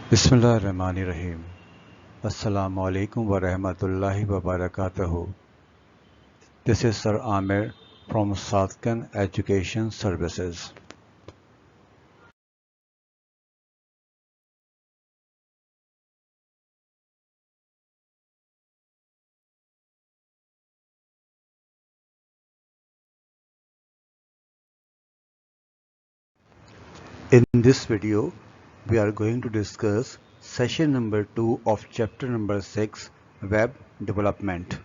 Bismillahirrahmanirrahim. Assalamu alaikum wa rahmatullahi wa barakatuhu. This is Sir Amir from Sadkan Education Services. In this video, we are going to discuss session number 2 of chapter number 6, Web Development.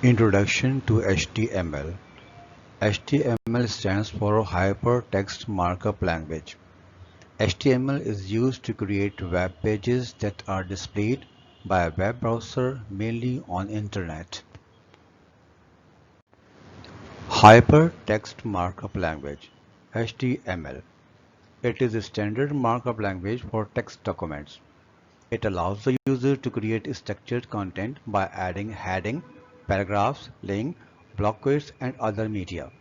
Introduction to HTML. HTML stands for Hypertext Markup Language. HTML is used to create web pages that are displayed by a web browser mainly on internet. Hypertext Markup Language (HTML). It is a standard markup language for text documents. It allows the user to create structured content by adding heading, paragraphs, link, block quotes, and other media.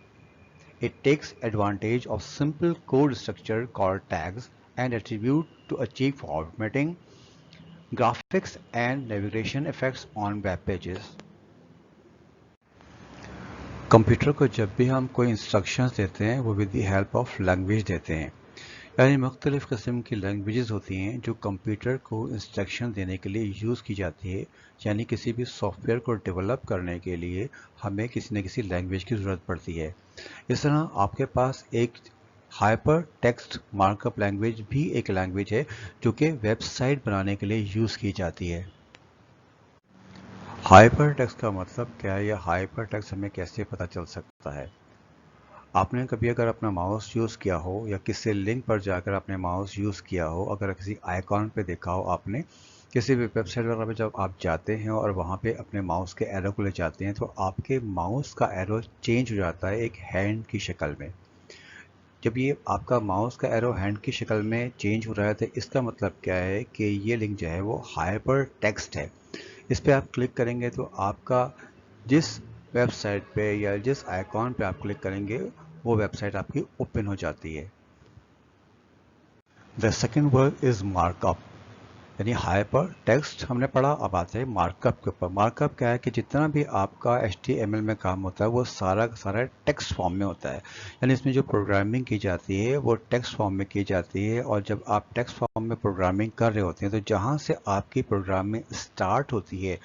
It takes advantage of simple code structure called tags and attributes to achieve formatting, graphics, and navigation effects on web pages. Computer को जब भी हम कोई instructions देते हैं वो with the help of language देते हैं, यानी मुख्तलिफ़ किस्म की लैंग्वेजेस होती हैं जो कंप्यूटर को इंस्ट्रक्शन देने के लिए यूज़ की जाती है। यानी किसी भी सॉफ्टवेयर को डेवलप करने के लिए हमें किसी न किसी लैंग्वेज की ज़रूरत पड़ती है। इस तरह आपके पास एक हाइपर टेक्स्ट मार्कअप लैंग्वेज भी एक लैंग्वेज है जो कि वेबसाइट बनाने के लिए यूज़ की जाती है। हाइपर टेक्स्ट का मतलब क्या है या हाइपर टेक्स्ट हमें कैसे पता चल सकता है? आपने कभी अगर अपना माउस यूज़ किया हो या किसी लिंक पर जाकर आपने माउस यूज़ किया हो, अगर किसी आइकॉन पे देखा हो आपने, किसी भी वेबसाइट वगैरह पे जब आप जाते हैं और वहाँ पे अपने माउस के एरो को ले जाते हैं तो आपके माउस का एरो चेंज हो जाता है एक हैंड की शक्ल में। जब ये आपका माउस का एरो हैंड की शक्ल में चेंज हो रहा है तो इसका मतलब क्या है कि ये लिंक जो है वो हाइपर टेक्स्ट है। इस पर आप क्लिक करेंगे तो आपका जिस वेबसाइट पे या जिस आइकॉन पे आप क्लिक करेंगे वो वेबसाइट आपकी ओपन हो जाती है। The second word is markup, यानी हाइपर टेक्स्ट हमने पढ़ा, अब आते हैं मार्कअप के ऊपर। मार्कअप क्या है कि जितना भी आपका HTML में काम होता है वो सारा का सारा टेक्स्ट फॉर्म में होता है, यानी इसमें जो प्रोग्रामिंग की जाती है वो टेक्स्ट फॉर्म में की जाती है। और जब आप टेक्स्ट फॉर्म में प्रोग्रामिंग कर रहे होते हैं तो जहाँ से आपकी प्रोग्रामिंग स्टार्ट होती है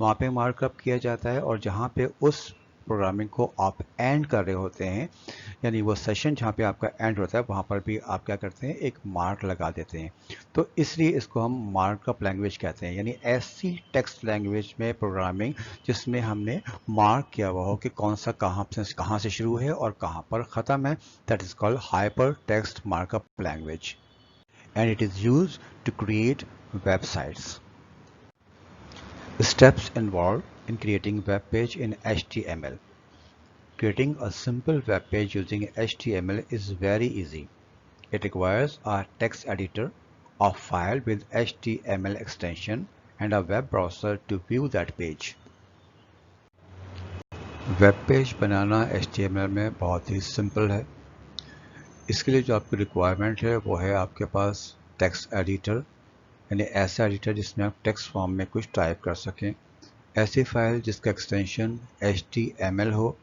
वहाँ पे मार्कअप किया जाता है, और जहाँ पे उस प्रोग्रामिंग को आप एंड कर रहे होते हैं, यानी वो सेशन जहाँ पे आपका एंड होता है वहाँ पर भी आप क्या करते हैं, एक मार्क लगा देते हैं। तो इसलिए इसको हम मार्कअप लैंग्वेज कहते हैं, यानी ऐसी टेक्स्ट लैंग्वेज में प्रोग्रामिंग जिसमें हमने मार्क किया हुआ हो कि कौन सा कहाँ से शुरू है और कहाँ पर ख़त्म है। That is called hyper text markup language and it is used to create websites. Steps involved in creating web page in HTML. Creating a simple web page using HTML is very easy. It requires a text editor, a file with HTML extension, and a web browser to view that page. Web page banana HTML में बहुत ही simple है। इसके लिए जो आपकी requirement है वो है आपके पास टेक्स्ट एडिटर, यानी ऐसा एडिटर जिसमें आप टेक्स्ट फॉर्म में कुछ टाइप कर सकें, ऐसी फाइल जिसका एक्सटेंशन HTML हो,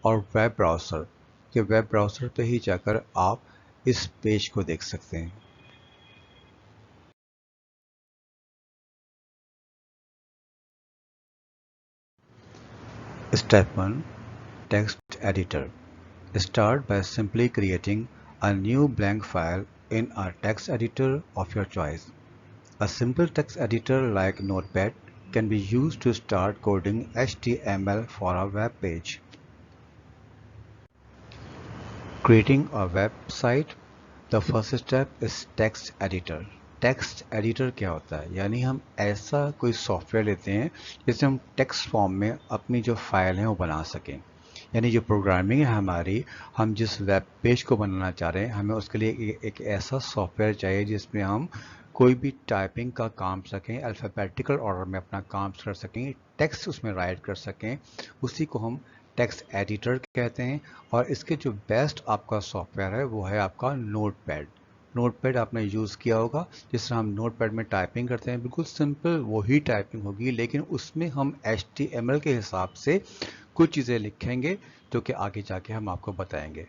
और वेब ब्राउज़र के वेब ब्राउज़र पे ही जाकर आप इस पेज को देख सकते हैं। Step 1. Text Editor. Start by simply creating a new blank file in a text editor of your choice. A simple text editor like Notepad can be used to start coding HTML for a web page. Creating a website. The first step is text editor. Text editor क्या होता है, यानी हम ऐसा कोई software लेते हैं जिससे हम टेक्स्ट फॉर्म में अपनी जो फाइल है वो बना सकें। यानी जो प्रोग्रामिंग है हमारी, हम जिस वेब पेज को बनाना चाह रहे हैं हमें उसके लिए एक ऐसा सॉफ्टवेयर चाहिए जिसमें हम कोई भी टाइपिंग का काम सकें, अल्फ़ाबेटिकल ऑर्डर में अपना काम कर सकें, टेक्स्ट उसमें राइट कर सकें। उसी को हम टेक्स्ट एडिटर कहते हैं। और इसके जो बेस्ट आपका सॉफ्टवेयर है वो है आपका नोटपैड। नोटपैड आपने यूज़ किया होगा। जिस तरह हम नोटपैड में टाइपिंग करते हैं बिल्कुल सिंपल वही टाइपिंग होगी, लेकिन उसमें हम HTML के हिसाब से कुछ चीज़ें लिखेंगे जो कि आगे जाके हम आपको बताएंगे।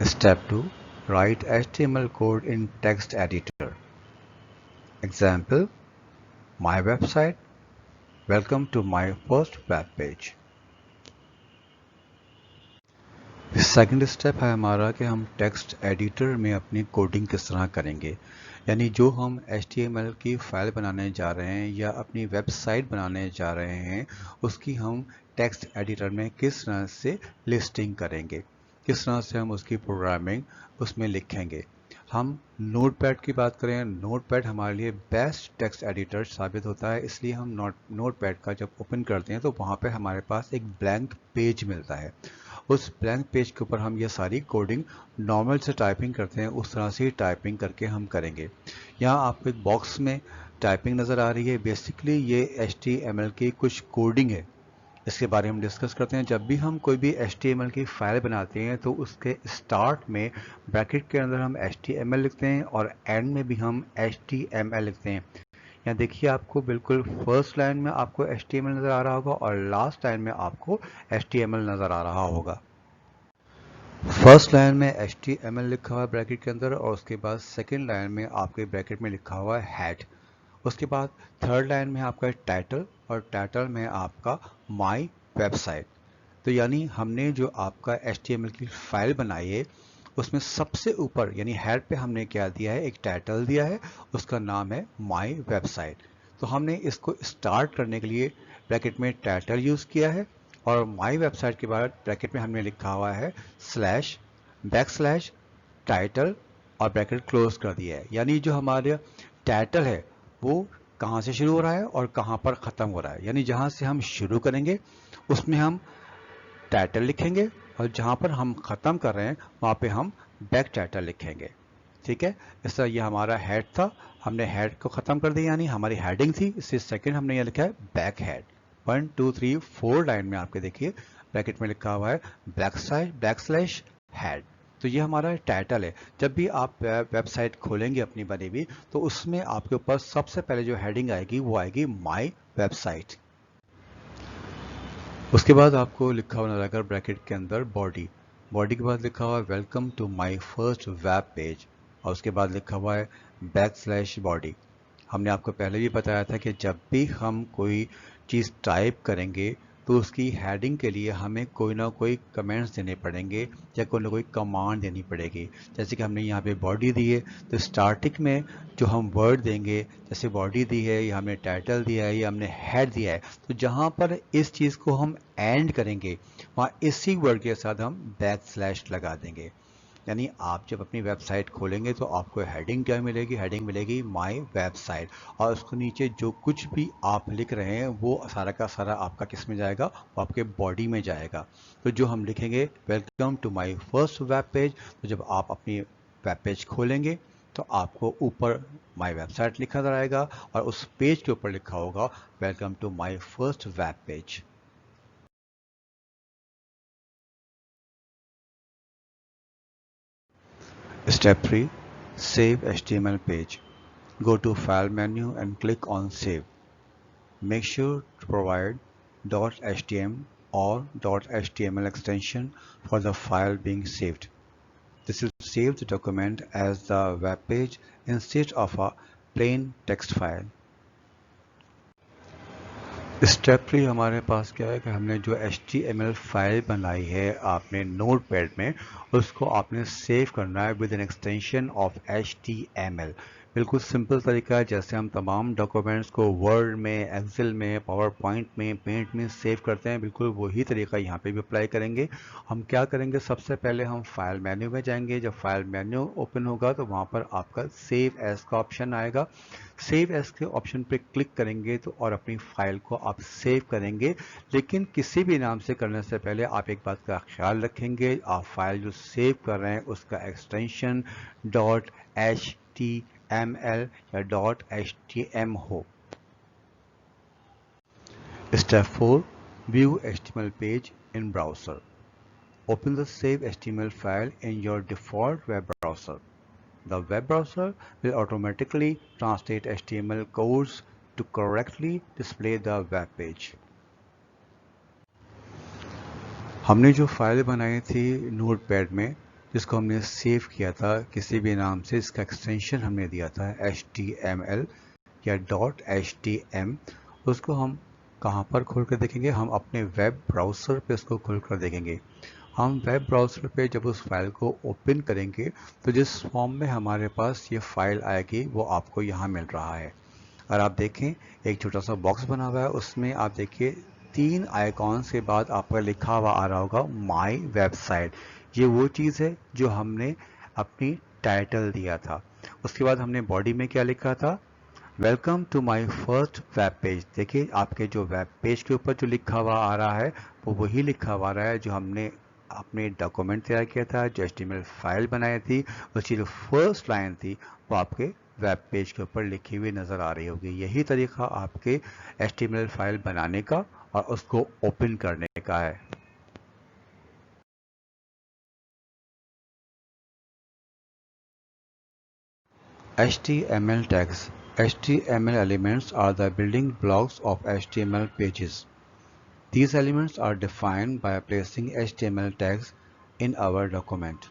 Step 2. Write HTML code in text editor. Example, my website. Welcome to my first web page. Second step है हमारा कि हम टेक्स्ट एडिटर में अपनी कोडिंग किस तरह करेंगे। यानी जो हम HTML की फाइल बनाने जा रहे हैं या अपनी वेबसाइट बनाने जा रहे हैं उसकी हम टेक्स्ट एडिटर में किस तरह से लिस्टिंग करेंगे, किस तरह से हम उसकी प्रोग्रामिंग उसमें लिखेंगे। हम नोटपैड की बात करें, नोटपैड हमारे लिए बेस्ट टेक्स्ट एडिटर साबित होता है, इसलिए हम नोटपैड का जब ओपन करते हैं तो वहाँ पे हमारे पास एक ब्लैंक पेज मिलता है। उस ब्लैंक पेज के ऊपर हम ये सारी कोडिंग नॉर्मल से टाइपिंग करते हैं उस तरह से टाइपिंग करके हम करेंगे। यहाँ आपको एक बॉक्स में टाइपिंग नज़र आ रही है, बेसिकली ये HTML की कुछ कोडिंग है, इसके बारे में हम डिस्कस करते हैं। जब भी हम कोई भी HTML की फाइल बनाते हैं तो उसके स्टार्ट में ब्रैकेट के अंदर हम HTML लिखते हैं और एंड में भी हम HTML लिखते हैं। यहाँ देखिए आपको बिल्कुल फर्स्ट लाइन में आपको HTML नज़र आ रहा होगा और लास्ट लाइन में आपको HTML नज़र आ रहा होगा। फर्स्ट लाइन में HTML लिखा हुआ है ब्रैकेट के अंदर और उसके बाद सेकेंड लाइन में आपके ब्रैकेट में लिखा हुआ है हेड। उसके बाद थर्ड लाइन में आपका टाइटल और टाइटल में आपका माई वेबसाइट। तो यानी हमने जो आपका HTML की फाइल बनाई है उसमें सबसे ऊपर यानी हेड पे हमने क्या दिया है, एक टाइटल दिया है, उसका नाम है माई वेबसाइट। तो हमने इसको स्टार्ट करने के लिए ब्रैकेट में टाइटल यूज़ किया है और माई वेबसाइट के बाद ब्रैकेट में हमने लिखा हुआ है स्लैश बैकस्लैश टाइटल और ब्रैकेट क्लोज कर दिया है। यानी जो हमारे टाइटल है वो कहाँ से शुरू हो रहा है और कहाँ पर ख़त्म हो रहा है। यानी जहाँ से हम शुरू करेंगे उसमें हम टाइटल लिखेंगे और जहाँ पर हम ख़त्म कर रहे हैं वहाँ पे हम बैक टाइटल लिखेंगे। ठीक है, इस तरह ये हमारा हेड था, हमने हेड को ख़त्म कर दिया यानी हमारी हेडिंग थी, इससे सेकंड हमने ये लिखा है बैक हेड। 1 2 3 4 लाइन में आपके देखिए ब्रैकेट में लिखा हुआ है बैक स्लैश हेड। तो ये हमारा टाइटल है। जब भी आप वेबसाइट खोलेंगे अपनी बनी हुई तो उसमें आपके ऊपर सबसे पहले जो हेडिंग आएगी वो आएगी माई वेबसाइट। उसके बाद आपको लिखा हुआ नजर आएगा ब्रैकेट के अंदर बॉडी। बॉडी के बाद लिखा हुआ है welcome to my first web page और उसके बाद लिखा हुआ है बैक स्लैश बॉडी। हमने आपको पहले भी बताया था कि जब भी हम कोई चीज़ टाइप करेंगे तो उसकी हेडिंग के लिए हमें कोई ना कोई कमेंट्स देने पड़ेंगे या कोई ना कोई कमांड देनी पड़ेगी। जैसे कि हमने यहाँ पे बॉडी दी है तो स्टार्टिंग में जो हम वर्ड देंगे, जैसे बॉडी दी है या हमने टाइटल दिया है या हमने हेड दिया है, तो जहाँ पर इस चीज़ को हम एंड करेंगे वहाँ इसी वर्ड के साथ हम बैक स्लैश लगा देंगे। यानी आप जब अपनी वेबसाइट खोलेंगे तो आपको हेडिंग क्या मिलेगी, हेडिंग मिलेगी माय वेबसाइट और उसके नीचे जो कुछ भी आप लिख रहे हैं वो सारा का सारा आपका किस में जाएगा, वो आपके बॉडी में जाएगा। तो जो हम लिखेंगे welcome to my first web page, तो जब आप अपनी वेब पेज खोलेंगे तो आपको ऊपर माय वेबसाइट लिखा नजर आएगा और उस पेज के ऊपर लिखा होगा welcome to my first web page. Step 3. Save HTML page. Go to File menu and click on Save. Make sure to provide .htm or .html extension for the file being saved. This will save the document as the web page instead of a plain text file. Step 3 हमारे पास क्या है कि हमने जो HTML file बनाई है आपने notepad में, उसको आपने सेव करना है with an extension of HTML। बिल्कुल सिंपल तरीका है, जैसे हम तमाम डॉक्यूमेंट्स को वर्ड में, एक्सेल में, पावर पॉइंट में, पेंट में सेव करते हैं, बिल्कुल वही तरीका यहाँ पे भी अप्लाई करेंगे। हम क्या करेंगे, सबसे पहले हम फाइल मेन्यू में जाएंगे। जब फाइल मेन्यू ओपन होगा तो वहाँ पर आपका सेव एज का ऑप्शन आएगा। सेव एज के ऑप्शन पे क्लिक करेंगे तो और अपनी फाइल को आप सेव करेंगे। लेकिन किसी भी नाम से करने से पहले आप एक बात का ख्याल रखेंगे, आप फाइल जो सेव कर रहे हैं उसका एक्सटेंशन .html या .htm हो। Step 4. View HTML page in browser. Open the save HTML file in your default web browser. The web browser will automatically translate HTML codes to correctly display the web page. हमने जो file बनाई थी notepad में, जिसको हमने save किया था किसी भी नाम से, इसका एक्सटेंशन हमने दिया था HTML या .htm, उसको हम कहाँ पर खोल कर देखेंगे? हम अपने वेब ब्राउज़र पे उसको खोल कर देखेंगे। हम वेब ब्राउज़र पे जब उस फाइल को ओपन करेंगे तो जिस फॉर्म में हमारे पास ये फाइल आएगी वो आपको यहाँ मिल रहा है। अगर आप देखें एक छोटा सा बॉक्स बना हुआ है, उसमें आप देखिए 3 आइकॉन्स के बाद आपका लिखा हुआ आ रहा होगा माई वेबसाइट। ये वो चीज़ है जो हमने अपनी टाइटल दिया था। उसके बाद हमने बॉडी में क्या लिखा था? Welcome to my first web page. देखिए आपके जो वेब पेज के ऊपर जो लिखा हुआ आ रहा है वो वही लिखा हुआ आ रहा है जो हमने अपने डॉक्यूमेंट तैयार किया था, जो HTML फाइल बनाई थी, उसकी जो फर्स्ट लाइन थी वो आपके वेब पेज के ऊपर लिखी हुई नज़र आ रही होगी। यही तरीका आपके HTML फाइल बनाने का और उसको ओपन करने का है। HTML tags. HTML elements are the building blocks of HTML pages. These elements are defined by placing HTML tags in our document.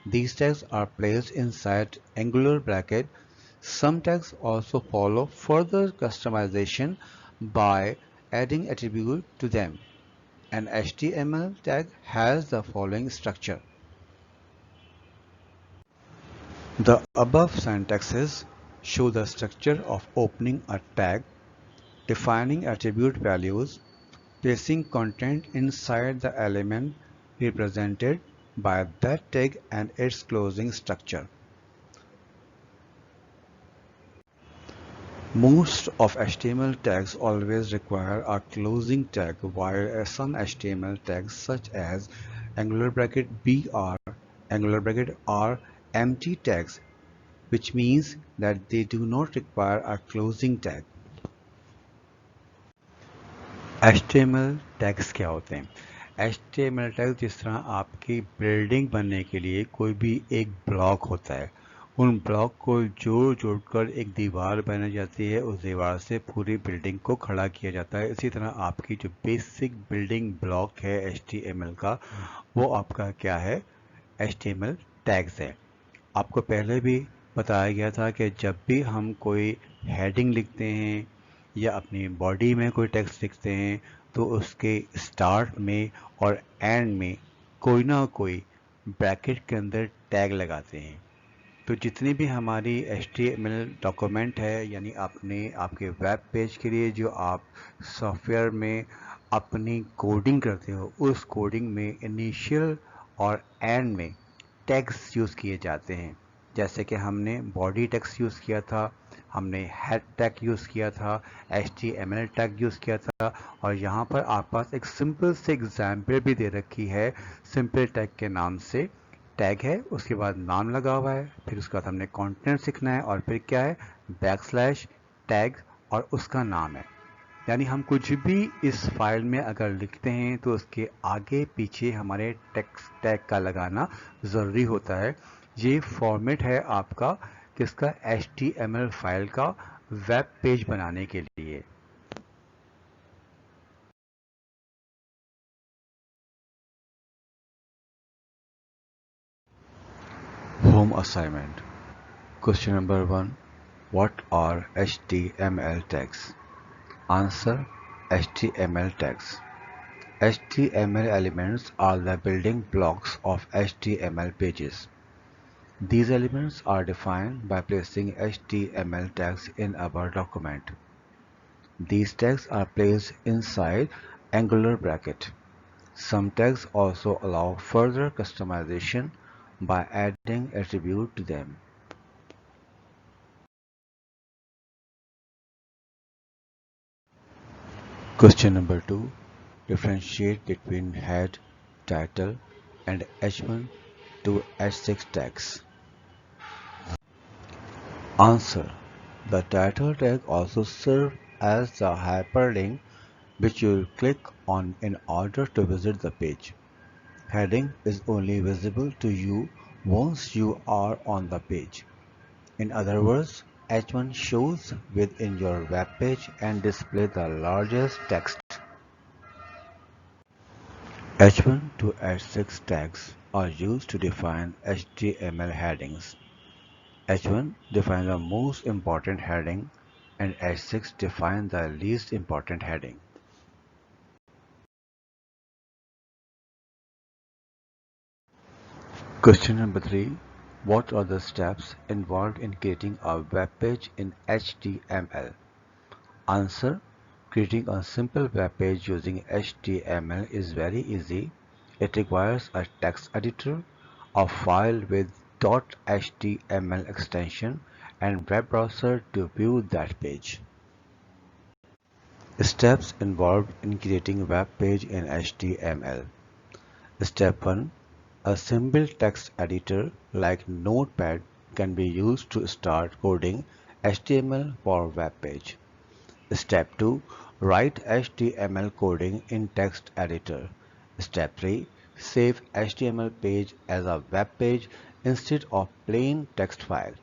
These tags are placed inside angular bracket. Some tags also follow further customization by adding attribute to them. An HTML tag has the following structure. The above syntaxes show the structure of opening a tag, defining attribute values, placing content inside the element represented by that tag, and its closing structure. Most of HTML tags always require a closing tag, while some HTML tags such as angular bracket BR, angular bracket R empty tags, which means that they do not require a closing tag. HTML tags क्या होते हैं? HTML tag जिस तरह आपकी building बनने के लिए कोई भी एक ब्लॉक होता है, उन ब्लॉक को जोड़ जोड़कर एक दीवार बनाई जाती है, उस दीवार से पूरी बिल्डिंग को खड़ा किया जाता है। इसी तरह आपकी जो बेसिक बिल्डिंग ब्लॉक है HTML का, वो आपका क्या है? HTML टैग्स है। आपको पहले भी बताया गया था कि जब भी हम कोई हेडिंग लिखते हैं या अपनी बॉडी में कोई टेक्स्ट लिखते हैं तो उसके स्टार्ट में और एंड में कोई ना कोई ब्रैकेट के अंदर टैग लगाते हैं। तो जितनी भी हमारी HTML डॉक्यूमेंट है, यानी आपके वेब पेज के लिए जो आप सॉफ्टवेयर में अपनी कोडिंग करते हो, उस कोडिंग में इनिशियल और एंड में टैग्स यूज़ किए जाते हैं। जैसे कि हमने बॉडी टैग्स यूज़ किया था, हमने हेड टैग यूज़ किया था, HTML टैग यूज़ किया था, और यहाँ पर आप पास एक सिंपल से एग्जाम्पल भी दे रखी है। सिंपल टैग के नाम से टैग है, उसके बाद नाम लगा हुआ है, फिर उसके बाद हमने कंटेंट सीखना है, और फिर क्या है? बैकस्लैश टैग और उसका नाम है। यानी हम कुछ भी इस फाइल में अगर लिखते हैं तो उसके आगे पीछे हमारे टेक्स्ट टैग का लगाना ज़रूरी होता है। ये फॉर्मेट है आपका किसका? HTML फाइल का वेब पेज बनाने के लिए। Home assignment. Question number 1, what are HTML tags? Answer: HTML tags. HTML elements are the building blocks of HTML pages. These elements are defined by placing HTML tags in our document. These tags are placed inside angular bracket. Some tags also allow further customization by adding attribute to them. Question number 2. Differentiate between head, title, and H1 to H6 tags. Answer: the title tag also serves as the hyperlink which you will click on in order to visit the page. Heading is only visible to you once you are on the page. In other words, H1 shows within your web page and displays the largest text. H1 to H6 tags are used to define HTML headings. H1 defines the most important heading and H6 defines the least important heading. Question number 3. What are the steps involved in creating a web page in HTML? Answer. Creating a simple web page using HTML is very easy. It requires a text editor, a file with .html extension, and web browser to view that page. Steps involved in creating a web page in HTML. Step 1. A simple text editor like Notepad can be used to start coding HTML for web page. Step 2. Write HTML coding in text editor. Step 3. Save HTML page as a web page instead of plain text file.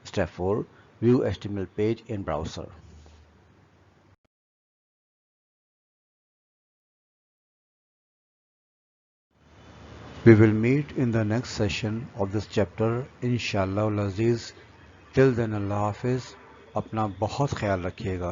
Step 4. View HTML page in browser. We will meet in the next session of this chapter Inshallah Aziz. Till then Allah Hafiz. अपना बहुत ख्याल रखिएगा.